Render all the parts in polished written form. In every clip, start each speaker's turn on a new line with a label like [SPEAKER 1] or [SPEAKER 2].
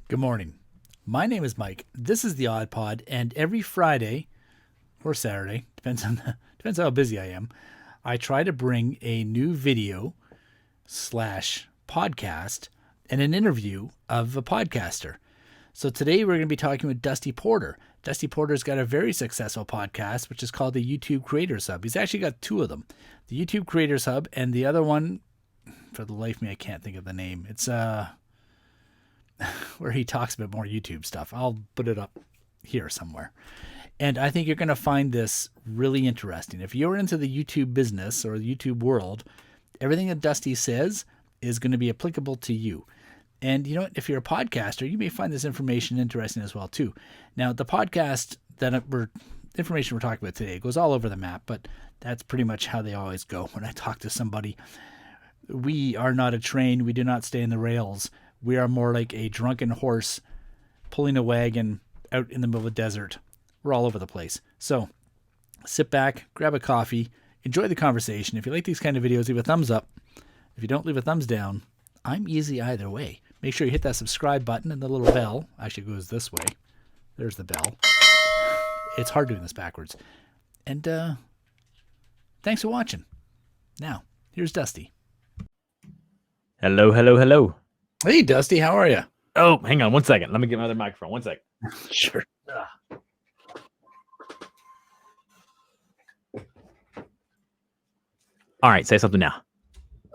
[SPEAKER 1] Good morning. My name is Mike. This is the Aud Pod, and every Friday or Saturday, depends how busy I am, I try to bring a new video / podcast and an interview of a podcaster. So today we're going to be talking with Dusty Porter. Dusty Porter's got a very successful podcast, which is called the YouTube Creators Hub. He's actually got two of them, the YouTube Creators Hub, and the other one, for the life of me, I can't think of the name. It's where he talks about more YouTube stuff. I'll put it up here somewhere. And I think you're going to find this really interesting. If you're into the YouTube business or the YouTube world, everything that Dusty says is going to be applicable to you. And you know what? If you're a podcaster, you may find this information interesting as well too. Now, the podcast information we're talking about today goes all over the map, but that's pretty much how they always go. When I talk to somebody, we are not a train. We do not stay in the rails. We are more like a drunken horse pulling a wagon out in the middle of the desert. We're all over the place. So sit back, grab a coffee, enjoy the conversation. If you like these kind of videos, leave a thumbs up. If you don't, leave a thumbs down. I'm easy either way. Make sure you hit that subscribe button and the little bell. Actually, goes this way. There's the bell. It's hard doing this backwards. And thanks for watching. Now, here's Dusty.
[SPEAKER 2] Hello, hello, hello.
[SPEAKER 1] Hey, Dusty, how are you?
[SPEAKER 2] Oh, hang on 1 second. Let me get my other microphone. 1 second.
[SPEAKER 1] Sure.
[SPEAKER 2] All right, say something now.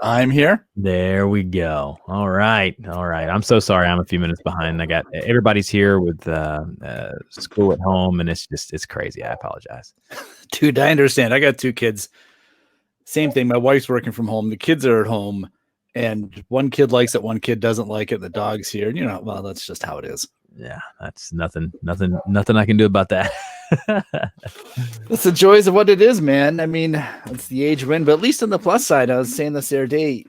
[SPEAKER 1] I'm here.
[SPEAKER 2] There we go. All right. I'm so sorry. I'm a few minutes behind. I got everybody's here with school at home, and it's crazy. I apologize.
[SPEAKER 1] Dude, I understand. I got two kids. Same thing. My wife's working from home. The kids are at home. And one kid likes it, one kid doesn't like it. The dog's here. And, well, that's just how it is.
[SPEAKER 2] Yeah, that's nothing I can do about that.
[SPEAKER 1] That's the joys of what it is, man. I mean, it's the age we're in. But at least on the plus side, I was saying this the other day,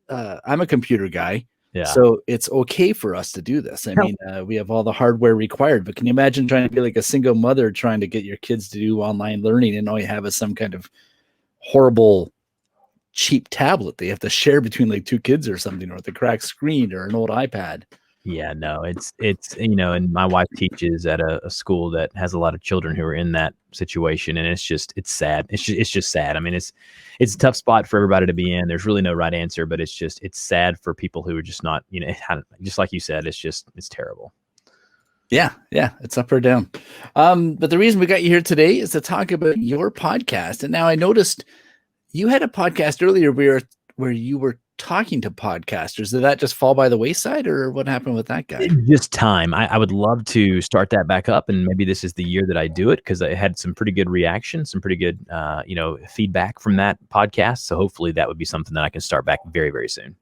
[SPEAKER 1] I'm a computer guy.
[SPEAKER 2] Yeah.
[SPEAKER 1] So it's okay for us to do this. I mean, we have all the hardware required. But can you imagine trying to be like a single mother trying to get your kids to do online learning and all you have is some kind of horrible cheap tablet they have to share between like two kids or something, or with a cracked screen or an old iPad?
[SPEAKER 2] Yeah, no, it's and my wife teaches at a school that has a lot of children who are in that situation, and it's sad. It's just sad. I mean, it's a tough spot for everybody to be in. There's really no right answer, but it's sad for people who are just not, just like you said, it's terrible.
[SPEAKER 1] Yeah, it's up or down. But the reason we got you here today is to talk about your podcast. And now I noticed you had a podcast earlier where you were talking to podcasters. Did that just fall by the wayside, or what happened with that guy?
[SPEAKER 2] Just time. I would love to start that back up, and maybe this is the year that I do it, because I had some pretty good reaction, some pretty good feedback from that podcast. So hopefully that would be something that I can start back very, very soon.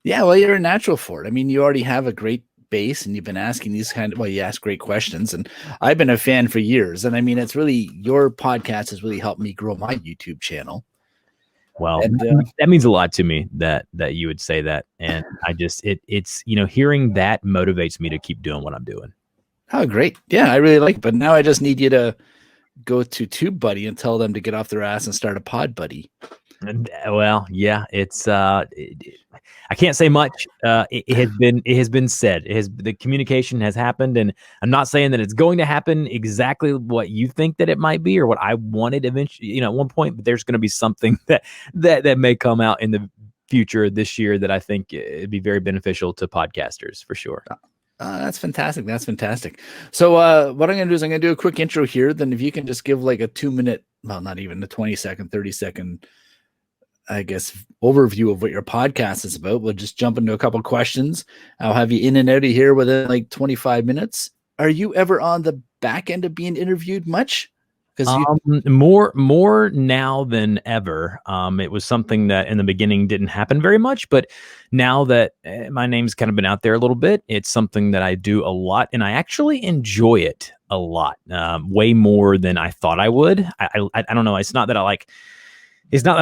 [SPEAKER 2] Yeah,
[SPEAKER 1] well, you're a natural for it. I mean, you already have a great base, and you've been asking these you ask great questions, and I've been a fan for years. And I mean, it's really, your podcast has really helped me grow my YouTube channel.
[SPEAKER 2] Well, that means a lot to me that you would say that. And I just, it's hearing that motivates me to keep doing what I'm doing.
[SPEAKER 1] Oh, great. Yeah, I really like it. But now I just need you to go to TubeBuddy and tell them to get off their ass and start a PodBuddy.
[SPEAKER 2] Well, yeah, it's I can't say much. It has been said. The communication has happened, and I'm not saying that it's going to happen exactly what you think that it might be or what I wanted eventually, at one point, but there's going to be something that may come out in the future this year that I think it'd be very beneficial to podcasters for sure.
[SPEAKER 1] That's fantastic. That's fantastic. So what I'm going to do is I'm going to do a quick intro here. Then if you can just give like a 2-minute, well, not even a 20-second, 30-second, I guess, overview of what your podcast is about. We'll just jump into a couple questions. I'll have you in and out of here within like 25 minutes. Are you ever on the back end of being interviewed much?
[SPEAKER 2] More now than ever. It was something that in the beginning didn't happen very much, but now that my name's kind of been out there a little bit, it's something that I do a lot, and I actually enjoy it a lot, way more than I thought I would. I don't know. It's not that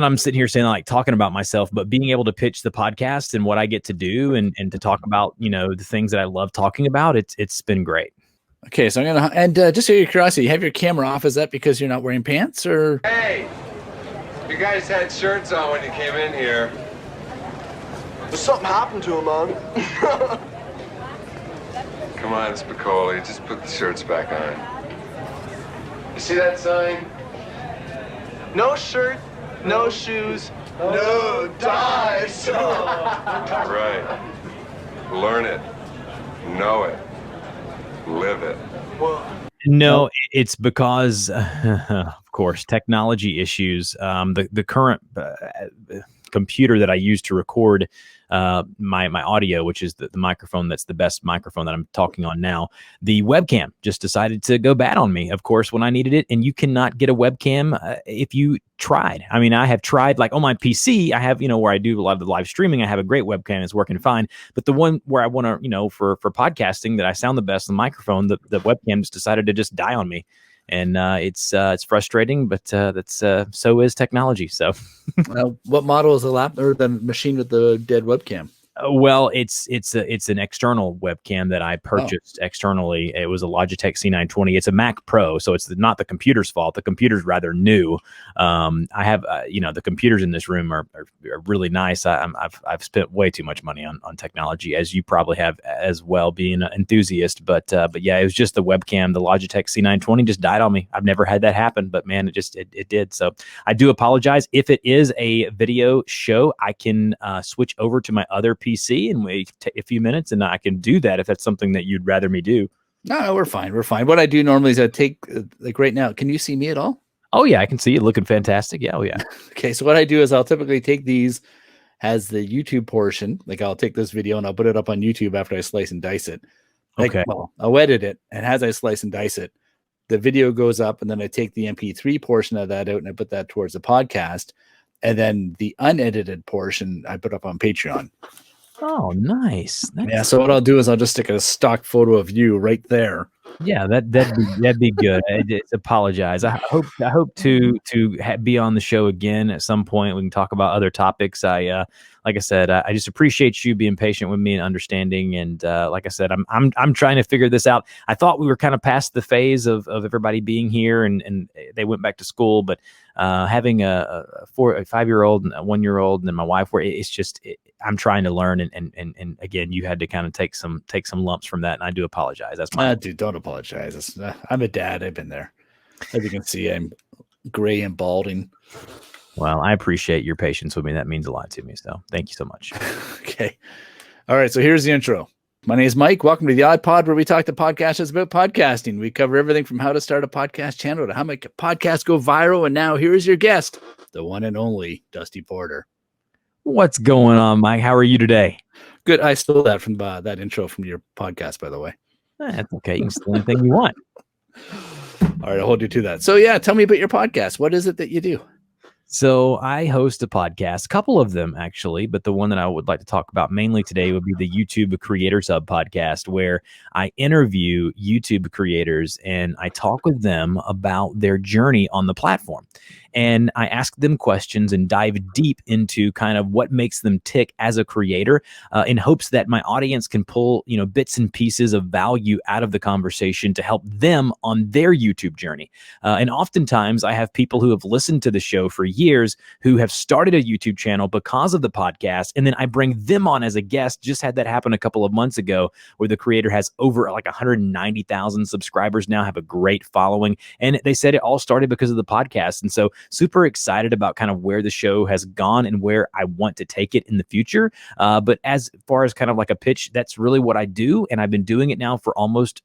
[SPEAKER 2] I'm sitting here saying I like talking about myself, but being able to pitch the podcast and what I get to do and to talk about, the things that I love talking about, it's been great.
[SPEAKER 1] Okay, so I'm gonna, and just out of curiosity, you have your camera off. Is that because you're not wearing pants, or?
[SPEAKER 3] Hey, you guys had shirts on when you came in here.
[SPEAKER 4] There's something happened to him, man.
[SPEAKER 3] Come on, Spicoli, just put the shirts back on. You see that sign?
[SPEAKER 4] No shirt, no shoes, no ties.
[SPEAKER 3] Right. Learn it. Know it. Live it.
[SPEAKER 4] Well,
[SPEAKER 2] No, it's because, of course, technology issues. The current computer that I use to record my audio, which is the microphone that's the best microphone that I'm talking on now, the webcam just decided to go bad on me, of course, when I needed it. And you cannot get a webcam if you tried. I mean, I have tried, like on my PC, I have, where I do a lot of the live streaming, I have a great webcam. It's working fine. But the one where I want to, for podcasting that I sound the best, the microphone, the webcam just decided to just die on me. And it's frustrating, but that's so is technology. So,
[SPEAKER 1] what model is the lap or the machine with the dead webcam?
[SPEAKER 2] Well, it's an external webcam that I purchased externally. It was a Logitech C920. It's a Mac Pro, so it's not the computer's fault. The computer's rather new. I have the computers in this room are really nice. I've spent way too much money on technology, as you probably have as well, being an enthusiast. But yeah, it was just the webcam. The Logitech C920 just died on me. I've never had that happen, but man, it did. So I do apologize. If it is a video show, I can switch over to my other PC and wait a few minutes, and I can do that if that's something that you'd rather me do.
[SPEAKER 1] No, we're fine. We're fine. What I do normally is I take like right now. Can you see me at all?
[SPEAKER 2] Oh yeah, I can see you looking fantastic. Yeah, oh yeah.
[SPEAKER 1] Okay, so what I do is I'll typically take these as the YouTube portion. Like I'll take this video and I'll put it up on YouTube after I slice and dice it.
[SPEAKER 2] Okay.
[SPEAKER 1] Well, I'll edit it, and as I slice and dice it, the video goes up, and then I take the MP3 portion of that out and I put that towards the podcast, and then the unedited portion I put up on Patreon.
[SPEAKER 2] Oh, nice.
[SPEAKER 1] Yeah. So what I'll do is I'll just stick a stock photo of you right there.
[SPEAKER 2] Yeah, that'd be good. I just apologize. I hope to be on the show again at some point. We can talk about other topics. Like I said, I just appreciate you being patient with me and understanding. And like I said, I'm trying to figure this out. I thought we were kind of past the phase of everybody being here and they went back to school, but having a 5-year-old and a 1-year-old and then my wife, where it's just I'm trying to learn and again, you had to kind of take some lumps from that, and I do apologize. That's my
[SPEAKER 1] dude. Don't apologize. I'm a dad. I've been there. As you can see, I'm gray and balding.
[SPEAKER 2] Well, I appreciate your patience with me. That means a lot to me. So thank you so much.
[SPEAKER 1] Okay. All right. So here's the intro. My name is Mike. Welcome to the Aud Pod, where we talk to podcasters about podcasting. We cover everything from how to start a podcast channel to how to make a podcast go viral. And now here's your guest, the one and only Dusty Porter.
[SPEAKER 2] What's going on, Mike? How are you today?
[SPEAKER 1] Good. I stole that from that intro from your podcast, by the way.
[SPEAKER 2] That's okay. You can steal anything you want.
[SPEAKER 1] All right. I'll hold you to that. So yeah, tell me about your podcast. What is it that you do?
[SPEAKER 2] So I host a podcast, a couple of them actually, but the one that I would like to talk about mainly today would be the YouTube Creators Hub podcast, where I interview YouTube creators and I talk with them about their journey on the platform. And I ask them questions and dive deep into kind of what makes them tick as a creator, in hopes that my audience can pull, bits and pieces of value out of the conversation to help them on their YouTube journey. And oftentimes I have people who have listened to the show for years who have started a YouTube channel because of the podcast. And then I bring them on as a guest. Just had that happen a couple of months ago, where the creator has over like 190,000 subscribers now, have a great following. And they said it all started because of the podcast. And so super excited about kind of where the show has gone and where I want to take it in the future. But as far as kind of like a pitch, that's really what I do. And I've been doing it now for almost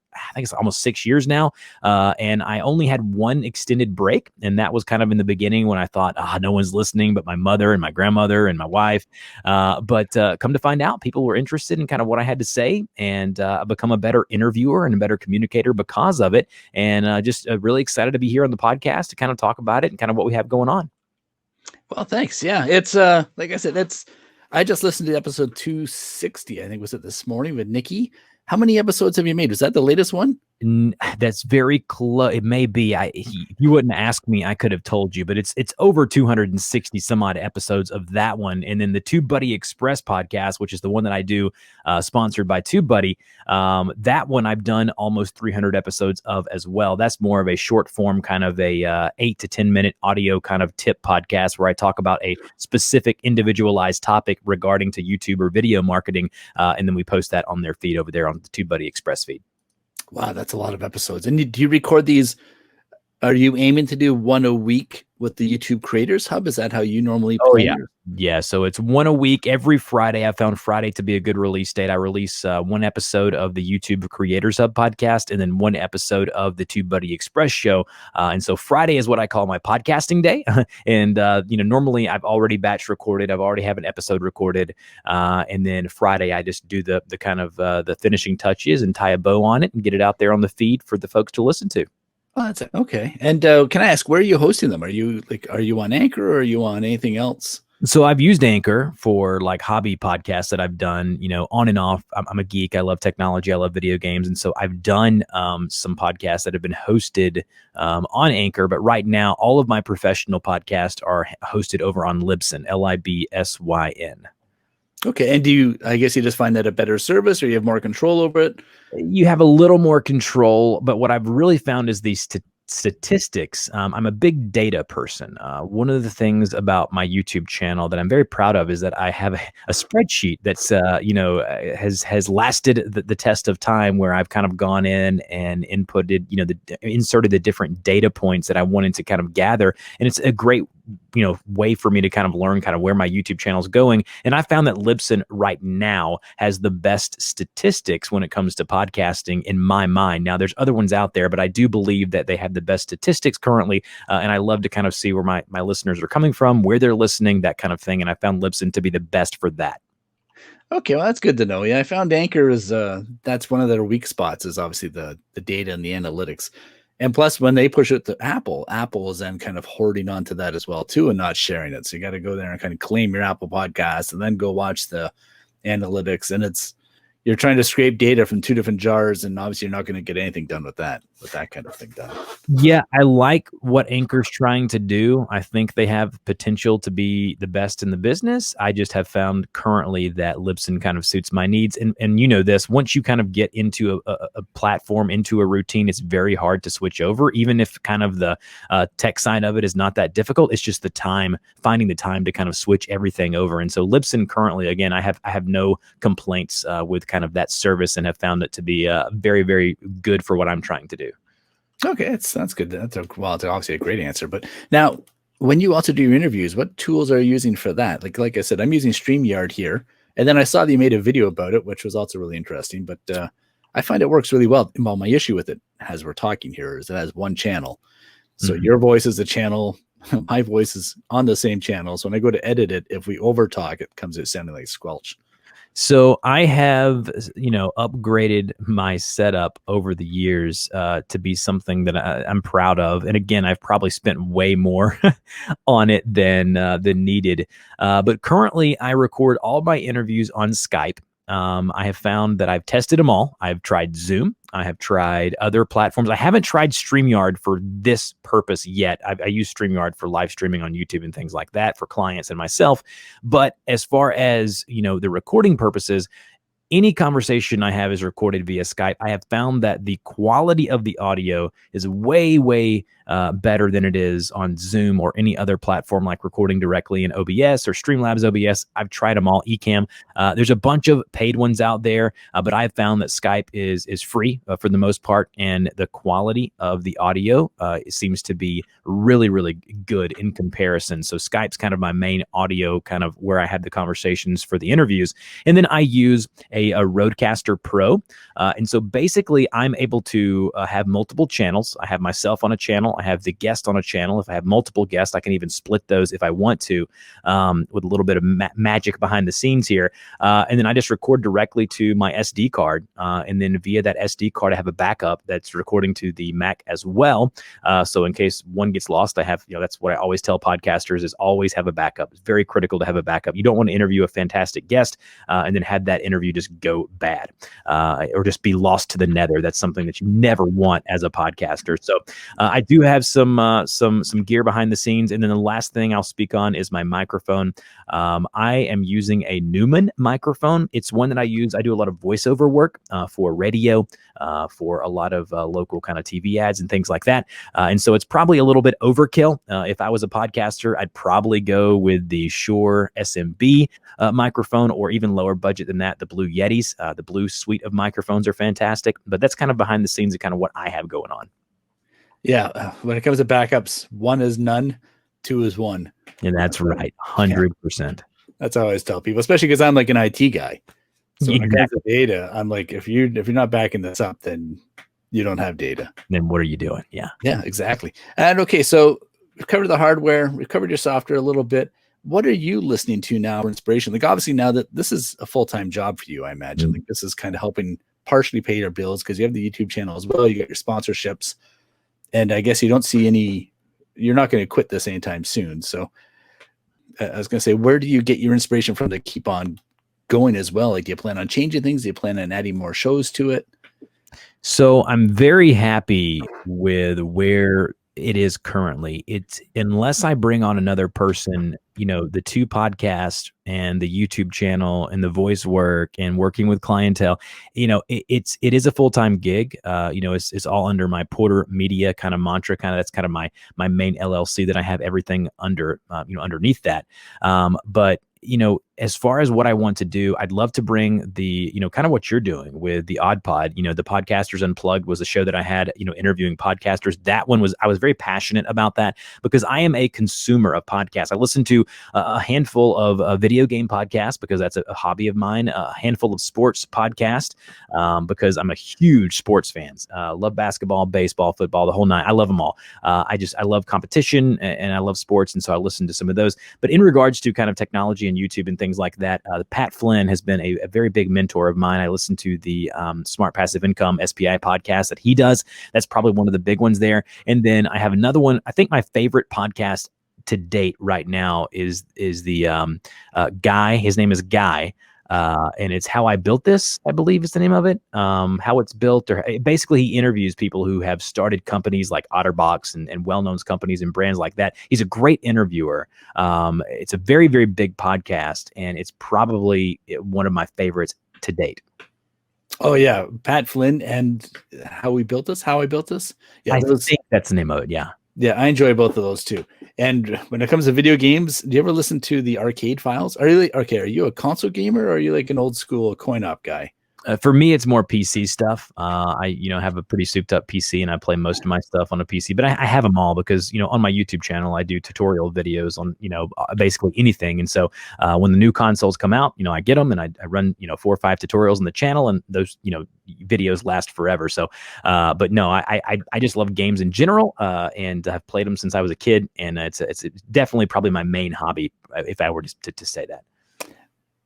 [SPEAKER 2] 6 years now. And I only had one extended break. And that was kind of in the beginning when I thought, no one's listening but my mother and my grandmother and my wife. But come to find out, people were interested in kind of what I had to say. And I've become a better interviewer and a better communicator because of it. And just really excited to be here on the podcast to kind of talk about it and kind of what we have going on.
[SPEAKER 1] Well, thanks. Yeah, it's like I said, I just listened to episode 260. I think was it this morning with Nikki. How many episodes have you made? Was that the latest one?
[SPEAKER 2] That's very close. It may be. If you wouldn't ask me, I could have told you, but it's over 260 some odd episodes of that one. And then the TubeBuddy Express podcast, which is the one that I do, sponsored by TubeBuddy. That one I've done almost 300 episodes of as well. That's more of a short form, kind of a 8 to 10 minute audio kind of tip podcast where I talk about a specific individualized topic regarding to YouTube or video marketing. And then we post that on their feed over there on the TubeBuddy Express feed.
[SPEAKER 1] Wow, that's a lot of episodes. And do you record these? Are you aiming to do one a week with the YouTube Creators Hub? Is that how you normally plan?
[SPEAKER 2] Oh, yeah. Yeah, so it's one a week every Friday. I found Friday to be a good release date. I release one episode of the YouTube Creators Hub podcast and then one episode of the TubeBuddy Express show. And so Friday is what I call my podcasting day. And, normally I've already batch recorded. I've already have an episode recorded. And then Friday, I just do the kind of the finishing touches and tie a bow on it and get it out there on the feed for the folks to listen to.
[SPEAKER 1] Oh, that's it. Okay. And can I ask, where are you hosting them? Are you on Anchor or are you on anything else?
[SPEAKER 2] So I've used Anchor for like hobby podcasts that I've done, on and off. I'm a geek. I love technology. I love video games. And so I've done some podcasts that have been hosted on Anchor. But right now, all of my professional podcasts are hosted over on Libsyn, Libsyn.
[SPEAKER 1] Okay. And I guess you just find that a better service or you have more control over it?
[SPEAKER 2] You have a little more control. But what I've really found is these statistics. I'm a big data person. One of the things about my YouTube channel that I'm very proud of is that I have a spreadsheet that's has lasted the test of time, where I've kind of gone in and inputted, inserted the different data points that I wanted to kind of gather, and it's a great way for me to kind of learn kind of where my YouTube channel is going. And I found that Libsyn right now has the best statistics when it comes to podcasting in my mind. Now there's other ones out there, but I do believe that they have the best statistics currently. And I love to kind of see where my listeners are coming from, where they're listening, that kind of thing. And I found Libsyn to be the best for that.
[SPEAKER 1] Okay, well, that's good to know. Yeah, I found Anchor is that's one of their weak spots, is obviously the data and the analytics. And plus, when they push it to Apple is then kind of hoarding onto that as well, too, and not sharing it. So you got to go there and kind of claim your Apple podcast and then go watch the analytics. And you're trying to scrape data from two different jars, and obviously you're not going to get anything done with that kind of thing done.
[SPEAKER 2] Yeah, I like what Anchor's trying to do. I think they have potential to be the best in the business. I just have found currently that Libsyn kind of suits my needs. And this, once you kind of get into a platform, into a routine, it's very hard to switch over, even if kind of the tech side of it is not that difficult. It's just finding the time to kind of switch everything over. And so Libsyn currently, again, I have no complaints with kind of that service, and have found it to be very, very good for what I'm trying to do.
[SPEAKER 1] Okay, that's good. It's obviously a great answer. But now, when you also do your interviews, what tools are you using for that? Like I said, I'm using StreamYard here, and then I saw that you made a video about it, which was also really interesting. But I find it works really well. Well, my issue with it, as we're talking here, is it has one channel. So your voice is the channel, my voice is on the same channel. So when I go to edit it, if we overtalk, it comes out sounding like squelch.
[SPEAKER 2] So I have, upgraded my setup over the years to be something that I'm proud of. And again, I've probably spent way more on it than needed. But currently, I record all my interviews on Skype. I have found that I've tested them all. I've tried Zoom. I have tried other platforms. I haven't tried StreamYard for this purpose yet. I use StreamYard for live streaming on YouTube and things like that for clients and myself. But as far as, the recording purposes, any conversation I have is recorded via Skype. I have found that the quality of the audio is way, way better than it is on Zoom or any other platform like recording directly in OBS or Streamlabs OBS. I've tried them all, Ecamm. There's a bunch of paid ones out there, but I've found that Skype is free for the most part, and the quality of the audio seems to be really, really good in comparison. So Skype's kind of my main audio, kind of where I had the conversations for the interviews. And then I use a Rodecaster Pro. And so basically I'm able to have multiple channels. I have myself on a channel. I have the guest on a channel. If I have multiple guests, I can even split those if I want to, with a little bit of magic behind the scenes here. And then I just record directly to my SD card. And then via that SD card, I have a backup that's recording to the Mac as well. So in case one gets lost, I have, that's what I always tell podcasters, is always have a backup. It's very critical to have a backup. You don't want to interview a fantastic guest and then have that interview just just go bad, or just be lost to the nether. That's something that you never want as a podcaster. So I do have some gear behind the scenes. And then the last thing I'll speak on is my microphone. I am using a Newman microphone. It's one that I use. I do a lot of voiceover work for radio, for a lot of local kind of TV ads and things like that. And so it's probably a little bit overkill. If I was a podcaster, I'd probably go with the Shure SMB microphone, or even lower budget than that, the Blue Yetis. The Blue suite of microphones are fantastic, but that's kind of behind the scenes of kind of what I have going on.
[SPEAKER 1] Yeah. When it comes to backups, 1 is none, 2 is 1.
[SPEAKER 2] And that's right. 100%.
[SPEAKER 1] That's how I always tell people, especially because I'm like an IT guy. So when it comes
[SPEAKER 2] Exactly.
[SPEAKER 1] to data, I'm like, if you're not backing this up, then you don't have data.
[SPEAKER 2] Then what are you doing? Yeah.
[SPEAKER 1] Yeah, exactly. And okay, so we've covered the hardware, we've covered your software a little bit. What are you listening to now for inspiration? Like, obviously now that this is a full-time job for you, I imagine, like this is kind of helping partially pay your bills because you have the YouTube channel as well. You got your sponsorships, and I guess you don't see you're not going to quit this anytime soon. So I was going to say, where do you get your inspiration from to keep on going as well? Like, do you plan on changing things? Do you plan on adding more shows to it?
[SPEAKER 2] So I'm very happy with where it is currently. It's, unless I bring on another person, the 2 podcasts and the YouTube channel and the voice work and working with clientele, it is a full-time gig. It's all under my Porter Media kind of mantra. That's kind of my main LLC that I have everything under, underneath that. But as far as what I want to do, I'd love to bring the, kind of what you're doing with the Aud Pod. The Podcasters Unplugged was a show that I had, interviewing podcasters. That one I was very passionate about that because I am a consumer of podcasts. I listen to a handful of video game podcasts because that's a hobby of mine, a handful of sports podcasts because I'm a huge sports fan. Love basketball, baseball, football, the whole nine. I love them all. I love competition and I love sports. And so I listen to some of those. But in regards to kind of technology and YouTube and things like that, Pat Flynn has been a very big mentor of mine. I listen to the Smart Passive Income SPI podcast that he does. That's probably one of the big ones there. And then I have another one. I think my favorite podcast to date right now is the Guy. His name is Guy. And it's How I Built This, I believe is the name of it. How it's built, or basically he interviews people who have started companies like OtterBox and well-known companies and brands like that. He's a great interviewer. It's a very, very big podcast, and it's probably one of my favorites to date.
[SPEAKER 1] Oh yeah, Pat Flynn and How I Built This. Yeah,
[SPEAKER 2] I think that's the name of it. Yeah.
[SPEAKER 1] Yeah, I enjoy both of those too. And when it comes to video games, do you ever listen to the Arcade Files? Are you a console gamer, or are you like an old school coin-op guy?
[SPEAKER 2] For me, it's more PC stuff. I have a pretty souped up PC, and I play most of my stuff on a PC. But I have them all because on my YouTube channel I do tutorial videos on basically anything. And so when the new consoles come out, I get them and I run 4 or 5 tutorials on the channel, and those videos last forever. So, but no, I just love games in general, and I've played them since I was a kid, and it's definitely probably my main hobby if I were to say that.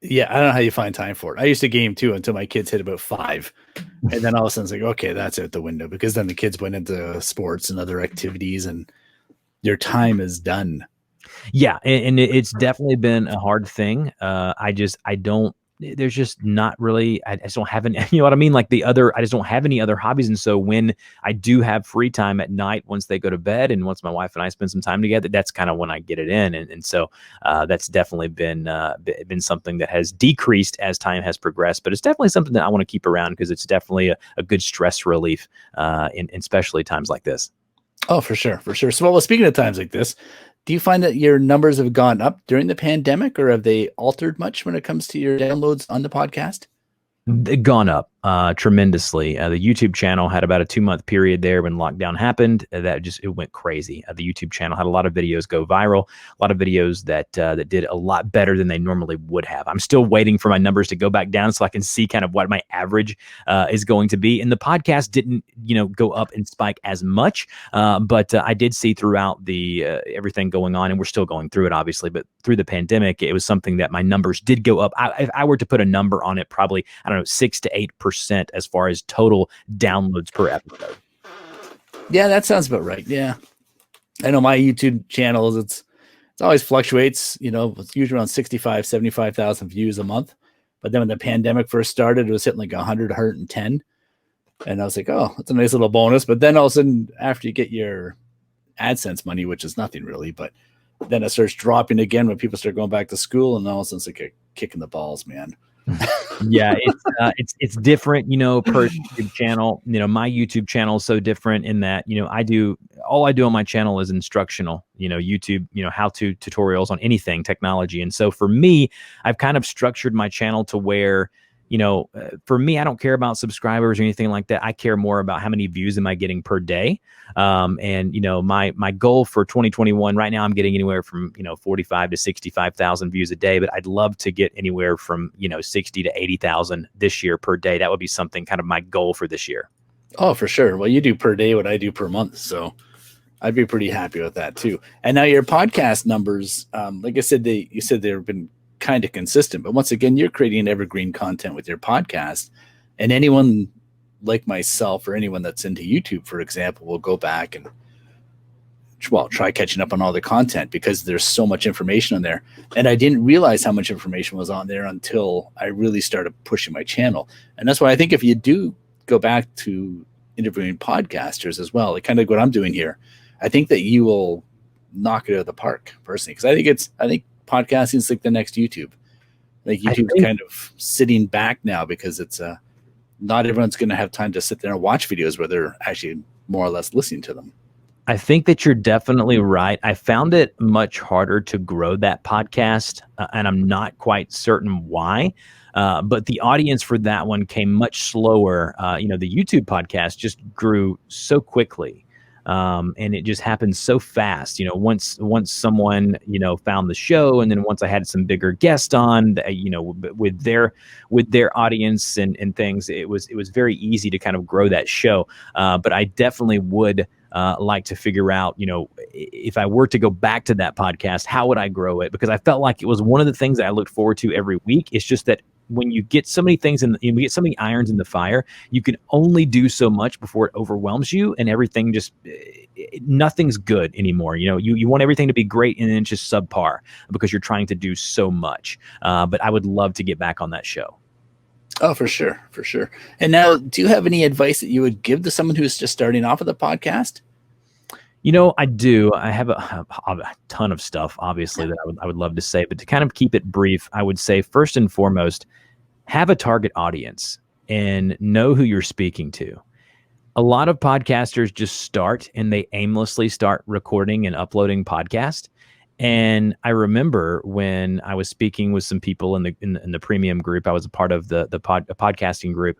[SPEAKER 1] Yeah, I don't know how you find time for it. I used to game too until my kids hit about 5. And then all of a sudden it's like, okay, that's out the window, because then the kids went into sports and other activities and your time is done.
[SPEAKER 2] Yeah. And it's definitely been a hard thing. There's just not really, I just don't have any, you know what I mean? I just don't have any other hobbies. And so when I do have free time at night, once they go to bed and once my wife and I spend some time together, that's kind of when I get it in. And so that's definitely been something that has decreased as time has progressed, but it's definitely something that I want to keep around because it's definitely a good stress relief in especially times like this.
[SPEAKER 1] Oh, for sure. For sure. So, well, speaking of times like this, do you find that your numbers have gone up during the pandemic, or have they altered much when it comes to your downloads on the podcast?
[SPEAKER 2] They've gone up tremendously. The YouTube channel had about a 2-month period there when lockdown happened. It went crazy. The YouTube channel had a lot of videos go viral, a lot of videos that did a lot better than they normally would have. I'm still waiting for my numbers to go back down so I can see kind of what my average is going to be. And the podcast didn't, go up and spike as much, but I did see throughout the everything going on, and we're still going through it, obviously, but through the pandemic, it was something that my numbers did go up. If I were to put a number on it, probably, 6 to 8% as far as total downloads per episode.
[SPEAKER 1] Yeah, that sounds about right. Yeah. I know my YouTube channels, it's always fluctuates, it's usually around 65, 75,000 views a month. But then when the pandemic first started, it was hitting like 100, 110. And I was like, oh, that's a nice little bonus. But then all of a sudden, after you get your AdSense money, which is nothing really, but then it starts dropping again when people start going back to school, and all of a sudden it's like a kick in the balls, man.
[SPEAKER 2] Yeah, it's different, per YouTube channel. My YouTube channel is so different in that, all I do on my channel is instructional, YouTube, how-to tutorials on anything technology. And so for me, I've kind of structured my channel to where, for me, I don't care about subscribers or anything like that. I care more about how many views am I getting per day. And my goal for 2021 right now, I'm getting anywhere from 45 to 65,000 views a day, but I'd love to get anywhere from 60 to 80,000 this year per day. That would be something kind of my goal for this year.
[SPEAKER 1] Oh, for sure. Well, you do per day what I do per month, so I'd be pretty happy with that too. And now your podcast numbers, like I said, you said they've been kind of consistent, but once again, you're creating evergreen content with your podcast, and anyone like myself or anyone that's into YouTube, for example, will go back and try catching up on all the content because there's so much information on there. And I didn't realize how much information was on there until I really started pushing my channel. And that's why I think if you do go back to interviewing podcasters as well, like kind of what I'm doing here, I think that you will knock it out of the park personally. Because I think podcasting is like the next YouTube. Like YouTube's kind of sitting back now because it's not everyone's going to have time to sit there and watch videos where they're actually more or less listening to them.
[SPEAKER 2] I think that you're definitely right. I found it much harder to grow that podcast, and I'm not quite certain why. But the audience for that one came much slower. The YouTube podcast just grew so quickly. And it just happened so fast, once someone, found the show. And then once I had some bigger guests on, with their audience and things, it was very easy to kind of grow that show. But I definitely would like to figure out, if I were to go back to that podcast, how would I grow it? Because I felt like it was one of the things that I looked forward to every week. It's just that when you get so many things you get so many irons in the fire, you can only do so much before it overwhelms you, and everything just nothing's good anymore. You want everything to be great, and then it's just subpar because you're trying to do so much. But I would love to get back on that show.
[SPEAKER 1] Oh, for sure. For sure. And now, do you have any advice that you would give to someone who's just starting off with a podcast?
[SPEAKER 2] I do. I have a ton of stuff, obviously, that I would love to say, but to kind of keep it brief, I would say first and foremost, have a target audience and know who you're speaking to. A lot of podcasters just start and they aimlessly start recording and uploading podcasts. And I remember when I was speaking with some people in the premium group, I was a part of the podcasting group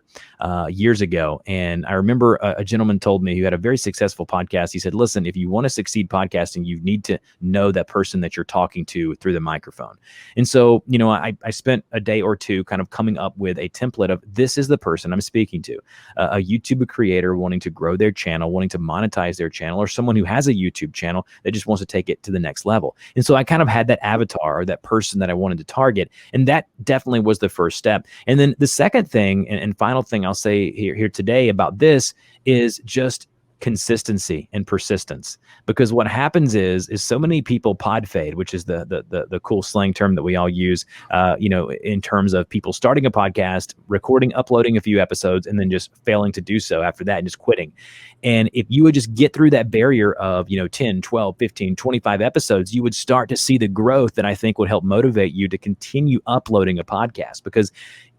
[SPEAKER 2] years ago. And I remember a gentleman told me, who had a very successful podcast. He said, listen, if you want to succeed podcasting, you need to know that person that you're talking to through the microphone. And so, I spent a day or two kind of coming up with a template of, this is the person I'm speaking to, a YouTube creator wanting to grow their channel, wanting to monetize their channel, or someone who has a YouTube channel that just wants to take it to the next level. And so I kind of had that avatar or that person that I wanted to target. And that definitely was the first step. And then the second thing and final thing I'll say here today about this is just consistency and persistence. Because what happens is so many people pod fade, which is the cool slang term that we all use, in terms of people starting a podcast, recording, uploading a few episodes, and then just failing to do so after that and just quitting. And if you would just get through that barrier of, 10, 12, 15, 25 episodes, you would start to see the growth that I think would help motivate you to continue uploading a podcast, because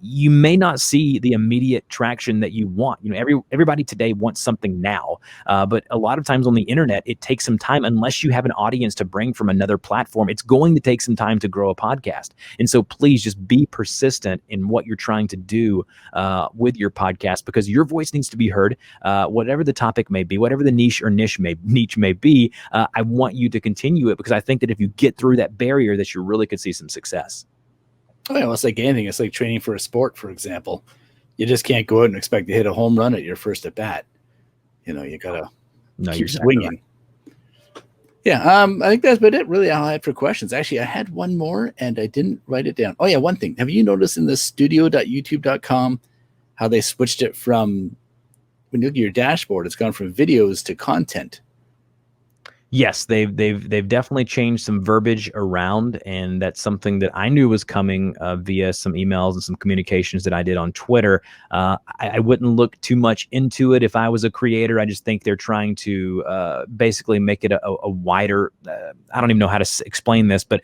[SPEAKER 2] you may not see the immediate traction that you want. Everybody today wants something now, but a lot of times on the internet, it takes some time. Unless you have an audience to bring from another platform, it's going to take some time to grow a podcast. And so please just be persistent in what you're trying to do with your podcast, because your voice needs to be heard, whatever the topic may be, whatever the niche may be. I want you to continue it, because I think that if you get through that barrier, that you really could see some success.
[SPEAKER 1] Oh, yeah, well, it's like anything. It's like training for a sport, for example. You just can't go out and expect to hit a home run at your first at bat. You gotta keep swinging. Right. Yeah, I think that's about it. Really, all I had for questions. Actually, I had one more and I didn't write it down. Oh yeah, one thing. Have you noticed in the studio.youtube.com how they switched it from, when you look at your dashboard, it's gone from videos to content?
[SPEAKER 2] Yes, they've definitely changed some verbiage around, and that's something that I knew was coming via some emails and some communications that I did on Twitter. I wouldn't look too much into it if I was a creator. I just think they're trying to basically make it a wider. I don't even know how to explain this, but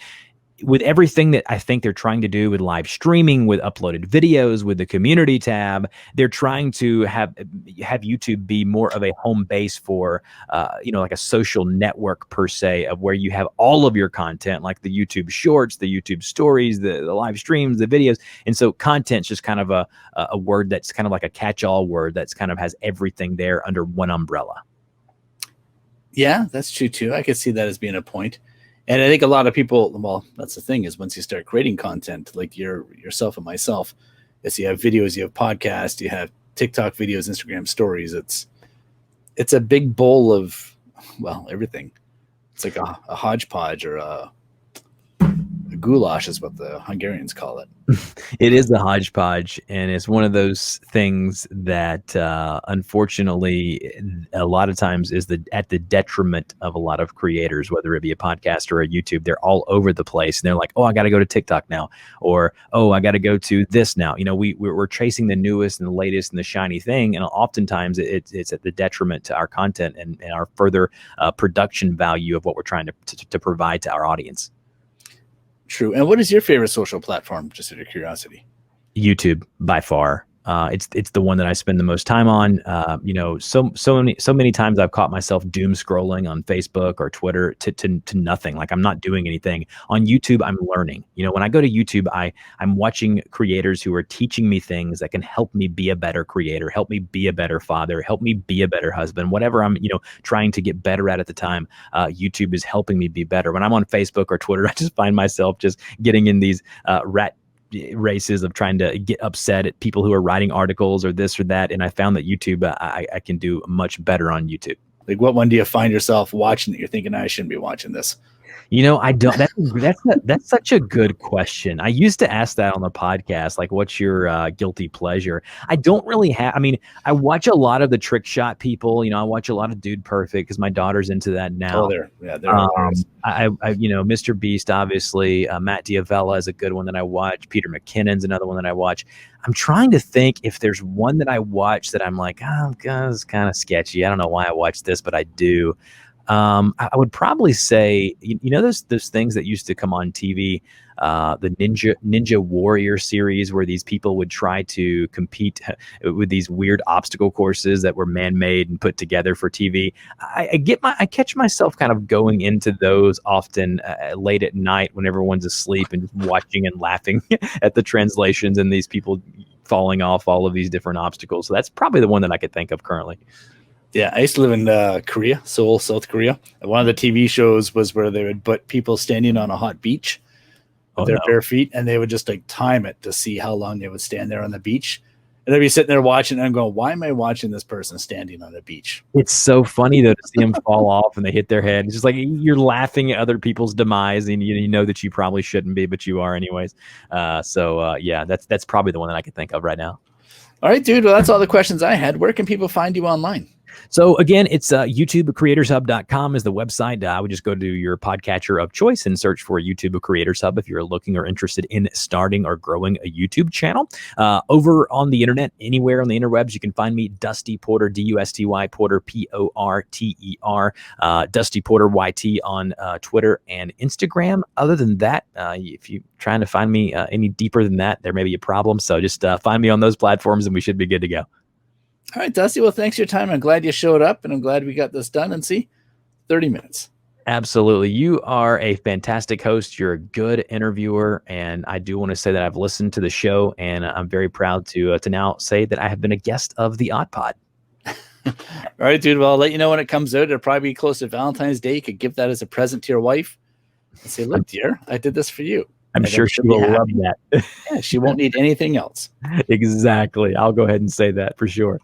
[SPEAKER 2] with everything that I think they're trying to do with live streaming, with uploaded videos, with the community tab, they're trying to have YouTube be more of a home base for, like a social network per se, of where you have all of your content, like the YouTube Shorts, the YouTube Stories, the live streams, the videos. And so content's just kind of a word that's kind of like a catch-all word that's kind of has everything there under one umbrella.
[SPEAKER 1] Yeah, that's true too. I could see that as being a point. And I think a lot of people, well, that's the thing, is once you start creating content, like yourself and myself, is you have videos, you have podcasts, you have TikTok videos, Instagram stories. It's a big bowl of, well, everything. It's like a hodgepodge, or a goulash is what the Hungarians call it.
[SPEAKER 2] It is the hodgepodge, and it's one of those things that unfortunately a lot of times is at the detriment of a lot of creators, whether it be a podcast or a YouTube. They're all over the place, and they're like, oh, I got to go to TikTok now, or oh, I got to go to this now. We're chasing the newest and the latest and the shiny thing, and oftentimes it's at the detriment to our content and our further production value of what we're trying to provide to our audience.
[SPEAKER 1] True. And what is your favorite social platform, just out of curiosity?
[SPEAKER 2] YouTube, by far. It's the one that I spend the most time on. So many times I've caught myself doom scrolling on Facebook or Twitter to nothing. Like, I'm not doing anything. On YouTube, I'm learning. When I go to YouTube, I'm watching creators who are teaching me things that can help me be a better creator, help me be a better father, help me be a better husband, whatever I'm trying to get better at the time. YouTube is helping me be better. When I'm on Facebook or Twitter, I just find myself just getting in these rat races of trying to get upset at people who are writing articles or this or that. And I found that YouTube, I can do much better on YouTube.
[SPEAKER 1] Like, what one do you find yourself watching that you're thinking, I shouldn't be watching this?
[SPEAKER 2] I don't. That's such a good question. I used to ask that on the podcast, like, what's your guilty pleasure? I don't really have. I mean, I watch a lot of the trick shot people. I watch a lot of Dude Perfect because my daughter's into that now.
[SPEAKER 1] Oh, they're hilarious.
[SPEAKER 2] Mr. Beast, obviously. Matt Diavella is a good one that I watch. Peter McKinnon's another one that I watch. I'm trying to think if there's one that I watch that I'm like, oh, it's kind of sketchy. I don't know why I watch this, but I do. I would probably say, those things that used to come on TV, the Ninja Warrior series, where these people would try to compete with these weird obstacle courses that were man-made and put together for TV. I catch myself kind of going into those often late at night when everyone's asleep and just watching and laughing at the translations and these people falling off all of these different obstacles. So that's probably the one that I could think of currently.
[SPEAKER 1] Yeah, I used to live in Korea, Seoul, South Korea. And one of the TV shows was where they would put people standing on a hot beach with their bare feet, and they would just like time it to see how long they would stand there on the beach. And I'd be sitting there watching, and I'm going, why am I watching this person standing on the beach?
[SPEAKER 2] It's so funny, though, to see them fall off and they hit their head. It's just like you're laughing at other people's demise, and you know that you probably shouldn't be, but you are anyways. Yeah, that's probably the one that I can think of right now.
[SPEAKER 1] All right, dude. Well, that's all the questions I had. Where can people find you online?
[SPEAKER 2] So again, it's YouTubeCreatorsHub.com is the website. I would just go to your podcatcher of choice and search for YouTube Creators Hub if you're looking or interested in starting or growing a YouTube channel. Over on the internet, anywhere on the interwebs, you can find me, Dusty Porter, D-U-S-T-Y, Porter, P-O-R-T-E-R, Dusty Porter YT on Twitter and Instagram. Other than that, if you're trying to find me any deeper than that, there may be a problem. So just find me on those platforms and we should be good to go.
[SPEAKER 1] All right, Dusty. Well, thanks for your time. I'm glad you showed up, and I'm glad we got this done. And 30 minutes.
[SPEAKER 2] Absolutely. You are a fantastic host. You're a good interviewer. And I do want to say that I've listened to the show, and I'm very proud to now say that I have been a guest of the Aud Pod.
[SPEAKER 1] All right, dude. Well, I'll let you know when it comes out. It'll probably be close to Valentine's Day. You could give that as a present to your wife and say, look, dear, I did this for you.
[SPEAKER 2] I'm sure she will love that.
[SPEAKER 1] Yeah, she won't need anything else.
[SPEAKER 2] Exactly. I'll go ahead and say that for sure.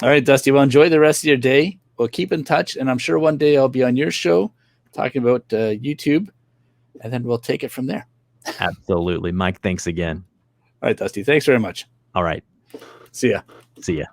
[SPEAKER 1] All right, Dusty. Well, enjoy the rest of your day. We'll keep in touch, and I'm sure one day I'll be on your show talking about YouTube, and then we'll take it from there.
[SPEAKER 2] Absolutely. Mike, thanks again.
[SPEAKER 1] All right, Dusty. Thanks very much.
[SPEAKER 2] All right.
[SPEAKER 1] See ya.
[SPEAKER 2] See ya.